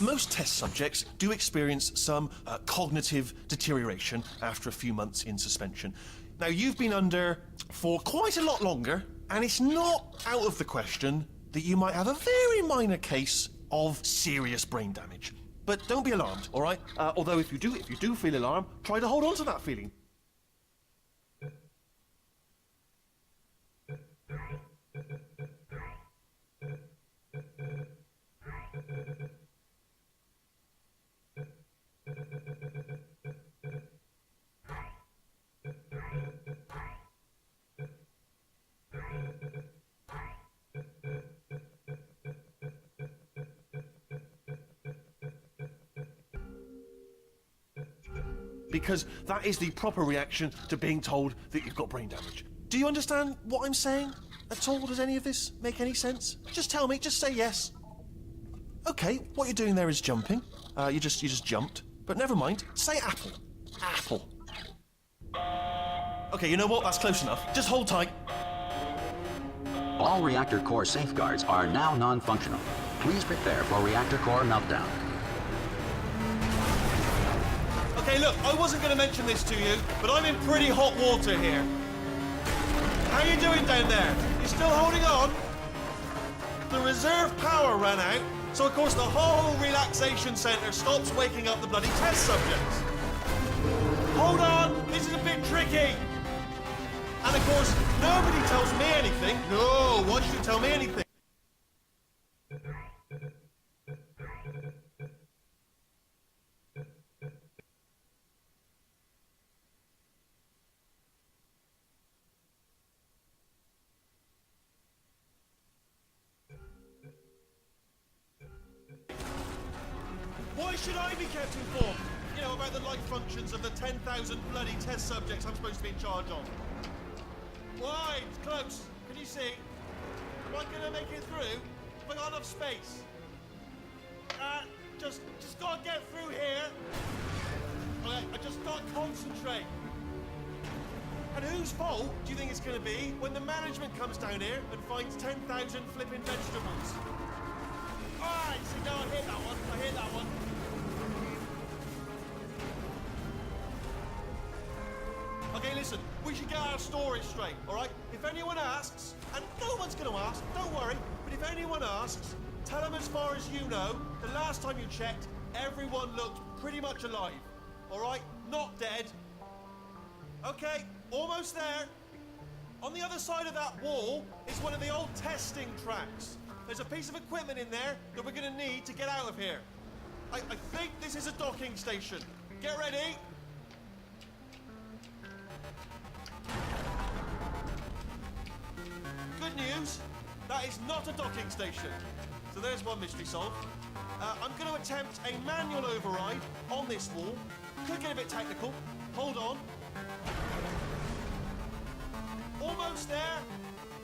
most test subjects do experience some cognitive deterioration after a few months in suspension. Now, you've been under for quite a lot longer, and it's not out of the question that you might have a very minor case of serious brain damage. But don't be alarmed, all right? Although if you do feel alarmed, try to hold on to that feeling. Because that is the proper reaction to being told that you've got brain damage. Do you understand what I'm saying at all? Does any of this make any sense? Just tell me, just say yes. Okay, what you're doing there is jumping. You just jumped. But never mind, say apple. Apple. Okay, you know what? That's close enough. Just hold tight. All reactor core safeguards are now non-functional. Please prepare for reactor core meltdown. Okay, look, I wasn't going to mention this to you, but I'm in pretty hot water here. How you doing down there? You still holding on? The reserve power ran out, so of course the whole relaxation centre stops waking up the bloody test subjects. Hold on, this is a bit tricky. And of course, nobody tells me anything. No, why should you tell me anything? Why should I be kept informed? You know, about the life functions of the 10,000 bloody test subjects I'm supposed to be in charge of. Why? It's close. Can you see? Am I gonna make it through? Have I got enough space? Just gotta get through here. Okay, I just gotta concentrate. And whose fault do you think it's gonna be when the management comes down here and finds 10,000 flipping vegetables? Alright, so now I hit that one. I hit that one. Okay, listen, we should get our story straight, alright? If anyone asks, and no one's gonna ask, don't worry, but if anyone asks, tell them as far as you know, the last time you checked, everyone looked pretty much alive, alright? Not dead. Okay, almost there. On the other side of that wall is one of the old testing tracks. There's a piece of equipment in there that we're gonna need to get out of here. I think this is a docking station. Get ready. Good news, that is not a docking station. So there's one mystery solved. I'm going to attempt a manual override on this wall. Could get a bit technical. Hold on. Almost there.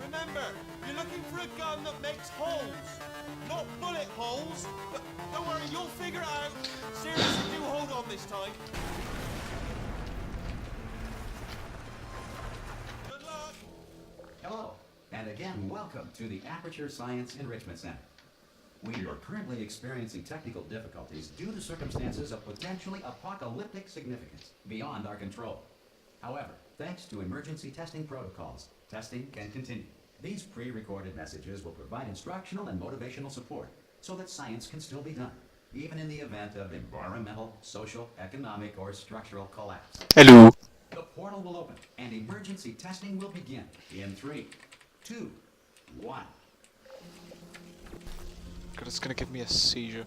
Remember, you're looking for a gun that makes holes. Not bullet holes, but don't worry, you'll figure it out. Seriously, do hold on this time. Good luck. Hello, and again, welcome to the Aperture Science Enrichment Center. We are currently experiencing technical difficulties due to circumstances of potentially apocalyptic significance beyond our control. However, thanks to emergency testing protocols, testing can continue. These pre-recorded messages will provide instructional and motivational support so that science can still be done, even in the event of environmental, social, economic, or structural collapse. Hello. The portal will open, and emergency testing will begin in 3, 2, 1. God, it's gonna give me a seizure.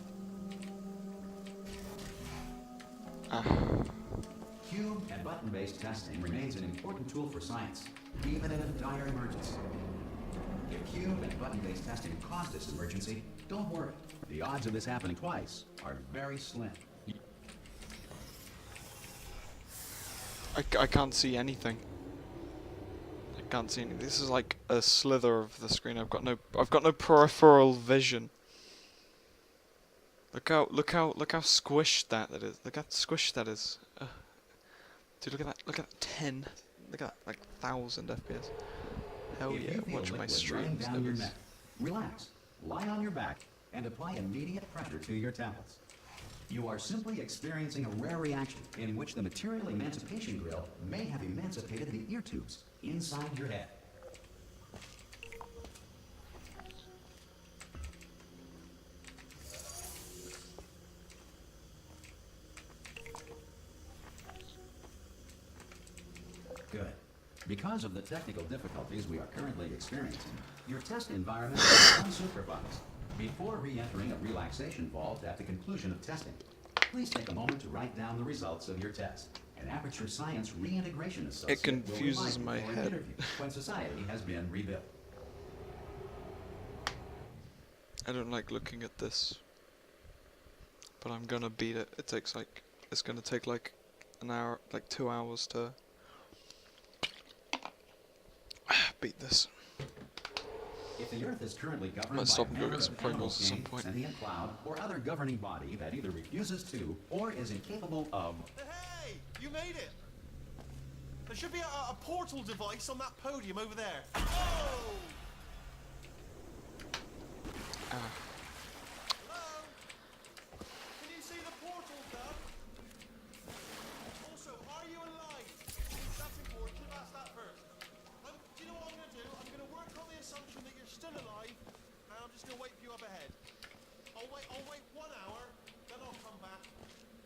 Cube and button-based testing remains an important tool for science, even in a dire emergency. If cube and button-based testing caused this emergency, don't worry. The odds of this happening twice are very slim. I can't see anything. I can't see anything. This is like a slither of the screen. I've got no peripheral vision. Look how squished that is. Look how squished that is. Dude, look at that 10. Look at that, like 1,000 FPS. Hell yeah, watch my streams. Relax. Lie on your back and apply immediate pressure to your temples. You are simply experiencing a rare reaction in which the material emancipation grill may have emancipated the ear tubes inside your head. Good. Because of the technical difficulties we are currently experiencing, your test environment is unsupervised. Before re-entering a relaxation vault at the conclusion of testing, please take a moment to write down the results of your test. An Aperture Science Reintegration Associate It confuses will my remind you for an head. interview when society has been rebuilt. I don't like looking at this, but I'm gonna beat it. It's gonna take like an hour, like 2 hours to beat this. If the Earth is currently governed I'm gonna by stop a and go member get some of animal Pringles at some king, point. sentient cloud, or other governing body that either refuses to or is incapable of... Hey, you made it. There should be a portal device on that podium over there. Oh! Ah, Hello? Can you see the portal, Dub? Also, are you alive? That's important. Should have asked that first. Do you know what I'm going to do? I'm going to work on the assumption that you're still alive, and I'm just going to wait for you up ahead. I'll wait 1 hour, then I'll come back,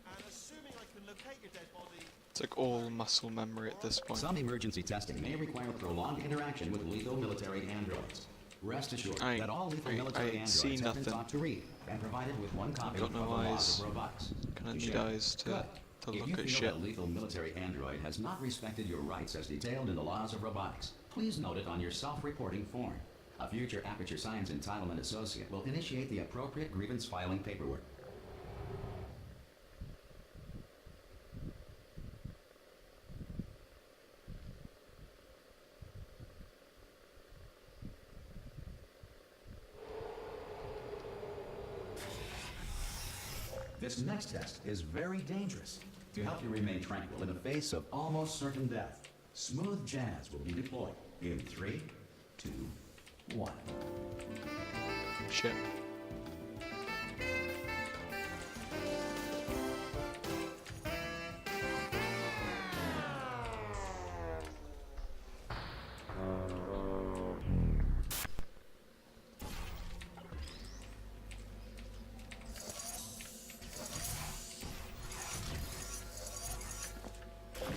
and assuming I can locate your dead body... it's like all muscle memory at this point. Some emergency testing may require prolonged interaction with lethal military androids. Rest assured that all lethal military androids see have been nothing. taught to read and provided with one copy Got of no the laws eyes. of robotics. Kinda To need share. eyes to Good. If look you at feel shit. that a lethal military android has not respected your rights as detailed in the laws of robotics, please note it on your self-reporting form. A future Aperture Science Entitlement Associate will initiate the appropriate grievance filing paperwork. This next test is very dangerous. To help you remain tranquil in the face of almost certain death, smooth jazz will be deployed in 3, 2, 1. Shit.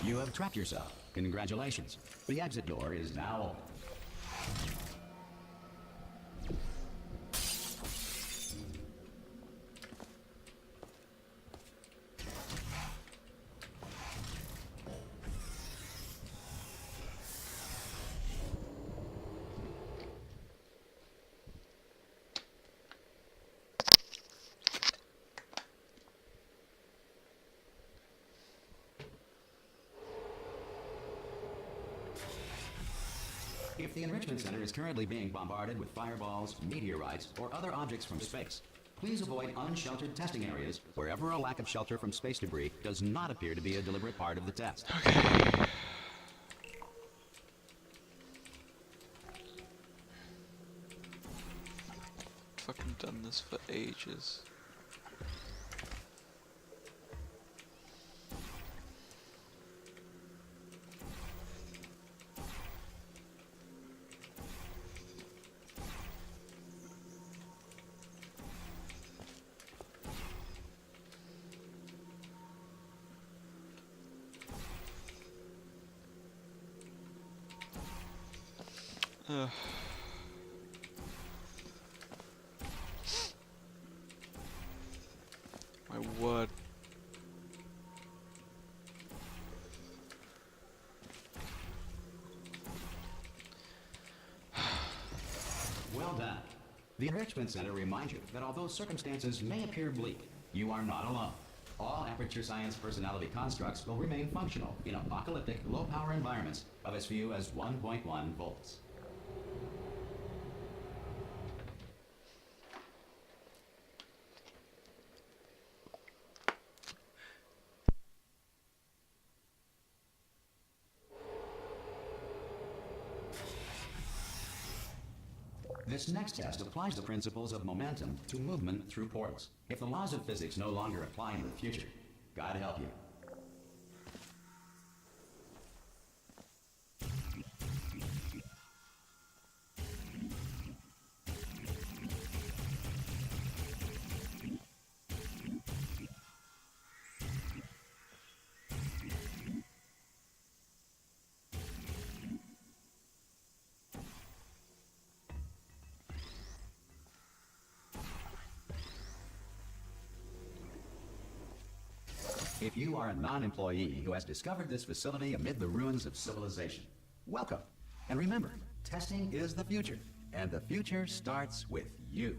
You have trapped yourself. Congratulations. The exit door is now open. If the Enrichment Center is currently being bombarded with fireballs, meteorites, or other objects from space, please avoid unsheltered testing areas wherever a lack of shelter from space debris does not appear to be a deliberate part of the test. Okay. Fucking done this for ages. My word. Well done. The Enrichment Center reminds you that although circumstances may appear bleak, you are not alone. All Aperture Science personality constructs will remain functional in apocalyptic, low-power environments of as few as 1.1 volts. This next test applies the principles of momentum to movement through portals. If the laws of physics no longer apply in the future, God help you. If you are a non-employee who has discovered this facility amid the ruins of civilization, welcome. And remember, testing is the future, and the future starts with you.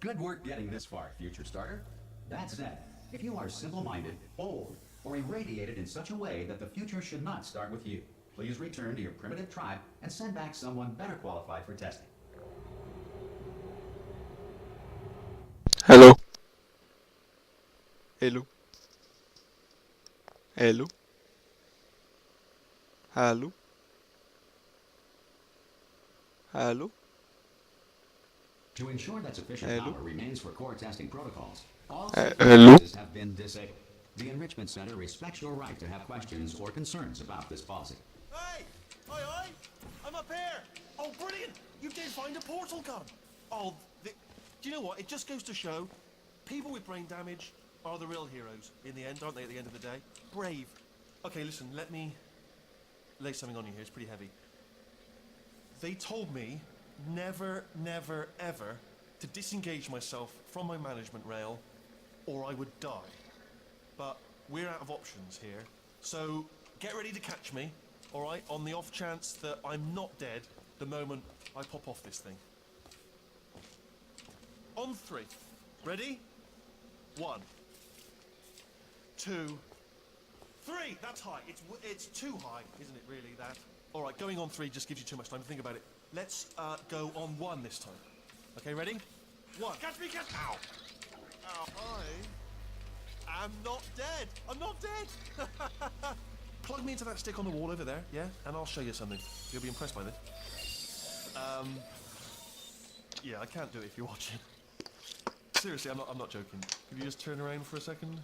Good work getting this far, future starter. That said, if you are simple-minded, old, or irradiated in such a way that the future should not start with you, please return to your primitive tribe and send back someone better qualified for testing. Hello. Hello. Hello. Hello. Hello. To ensure that sufficient Hello? power remains for core testing protocols, all hello? devices have been disabled. The Enrichment Center respects your right to have questions or concerns about this policy. Hey! Hi! I'm up here! Oh, brilliant! You did find a portal gun! Oh, do you know what? It just goes to show, people with brain damage are the real heroes in the end, aren't they, at the end of the day? Brave. Okay, listen, let me lay something on you here. It's pretty heavy. They told me never, never, ever to disengage myself from my management rail or I would die. But we're out of options here, so get ready to catch me, alright, on the off chance that I'm not dead the moment I pop off this thing. On 3. Ready? 1, 2, 3! That's high. It's too high, isn't it, really, that? Alright, going on 3 just gives you too much time to think about it. Let's go on 1 this time. Okay, ready? 1. Catch me, catch me! Ow! Ow. I am not dead. I'm not dead. Plug me into that stick on the wall over there, yeah? And I'll show you something. You'll be impressed by this. Yeah, I can't do it if you're watching. Seriously, I'm not joking. Could you just turn around for a second?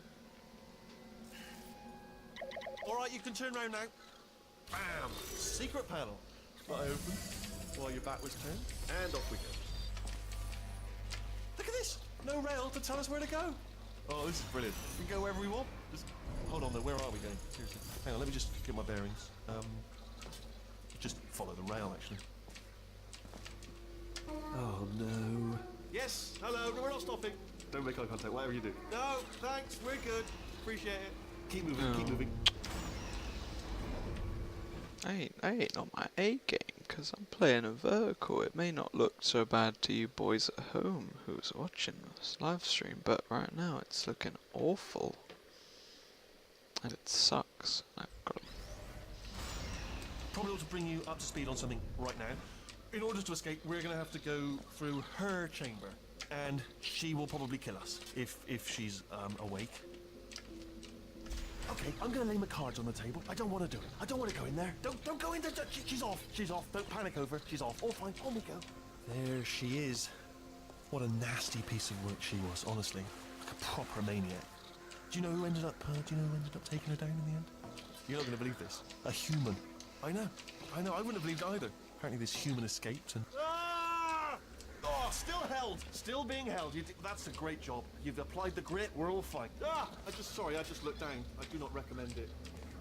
Alright, you can turn around now. Bam! Secret panel. That I opened while your back was turned. And off we go. Look at this! No rail to tell us where to go. Oh, this is brilliant. We can go wherever we want. Just hold on though, where are we going? Seriously. Hang on, let me just get my bearings. Just follow the rail actually. Oh no. Yes, hello, no, we're not stopping. Don't make eye contact, whatever you do. No, thanks, we're good. Appreciate it. Keep moving, keep moving. I ain't on my A game, because I'm playing a vertical. It may not look so bad to you boys at home who's watching this live stream, but right now it's looking awful. And it sucks. I've got Probably ought to bring you up to speed on something right now. In order to escape, we're going to have to go through her chamber, and she will probably kill us if she's awake. Okay, I'm going to lay my cards on the table. I don't want to do it. I don't want to go in there. Don't go in there. She's off. She's off. Don't panic over. She's off. All fine. On we go. There she is. What a nasty piece of work she was, honestly. Like a proper maniac. Do you know who ended up taking her down in the end? You're not going to believe this. A human. I know. I wouldn't have believed either. Apparently this human escaped and... Ah! Oh, still held. Still being held. That's a great job. You've applied the grit. We're all fine. Ah! I just looked down. I do not recommend it.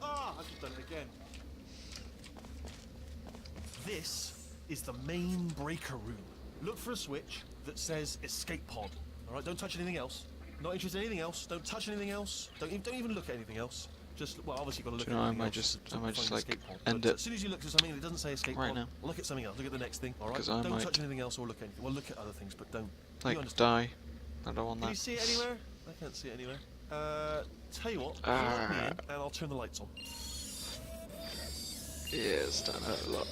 Ah! I've just done it again. This is the main breaker room. Look for a switch that says escape pod. Alright, don't touch anything else. Not interested in anything else. Don't touch anything else. Don't even look at anything else. Just, well, obviously you've got to look at I anything might else just to like escape pod. end But it as soon as you look at something that doesn't say escape right pod, now. look at something else. Look at the next thing. Alright? 'Cause I Don't might touch anything else or look at anything. Well, look at other things, but don't. like You understand? die. I don't want that. Can you see it anywhere? I can't see it anywhere. Tell you what, let me in and I'll turn the lights on. Yeah, it's done hurt a lot.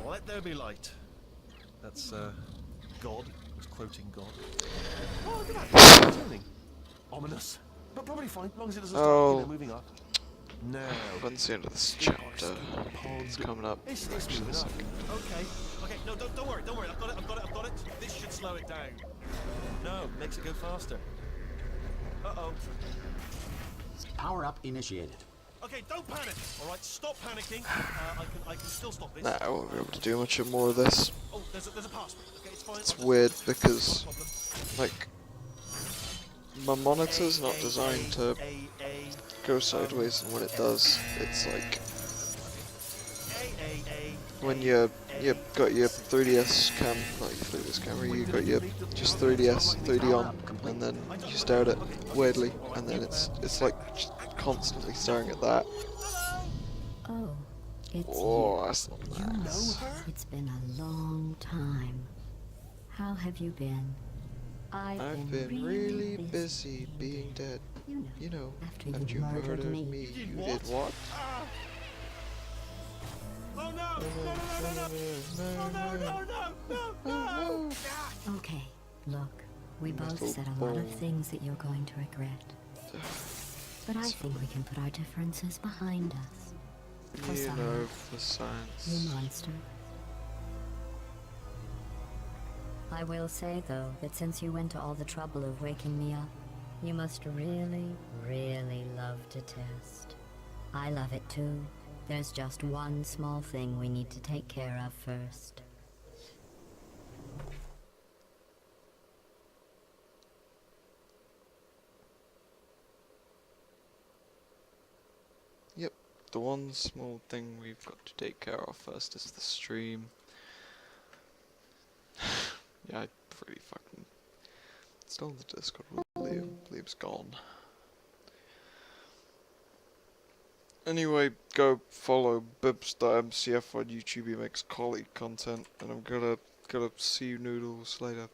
Let there be light. That's, God. It's quoting God. Oh, look at that. It's turning. Ominous. But probably fine, as long as it doesn't start, moving up. Now. When's the end of this chapter? It's coming up. It's Actually, moving up. second. Okay. No, don't worry. I've got it. This should slow it down. No, makes it go faster. Uh-oh. Power up initiated. Okay, don't panic. All right, stop panicking. I can still stop this. Nah, I won't be able to do much more of this. Oh, there's a password. Okay, it's fine. It's weird because, like, my monitor's not designed to go sideways, and when it does, it's like when you've got your 3DS cam, not your 3DS camera, you got your just 3DS 3D on, and then you stare at it weirdly, and then it's like just constantly staring at that. Oh, it's Oh, you. that's not You know nice. her? It's been a long time. How have you been? I've been really busy being dead. You know, after and you you murdered murdered me. me. You You what? did what? Oh no! Okay, look, we both Little said a lot of ball. things that you're going to regret. But I think we can put our differences behind us. For You science. know, for science. You monster. I will say, though, that since you went to all the trouble of waking me up, you must really, really love to test. I love it too. There's just one small thing we need to take care of first. Yep, the one small thing we've got to take care of first is the stream. Yeah, I pretty fucking... Still in the Discord with Liam. Liam's gone. Anyway, go follow Bibs.mcf on YouTube. He makes colleague content, and I'm gonna see you noodles later.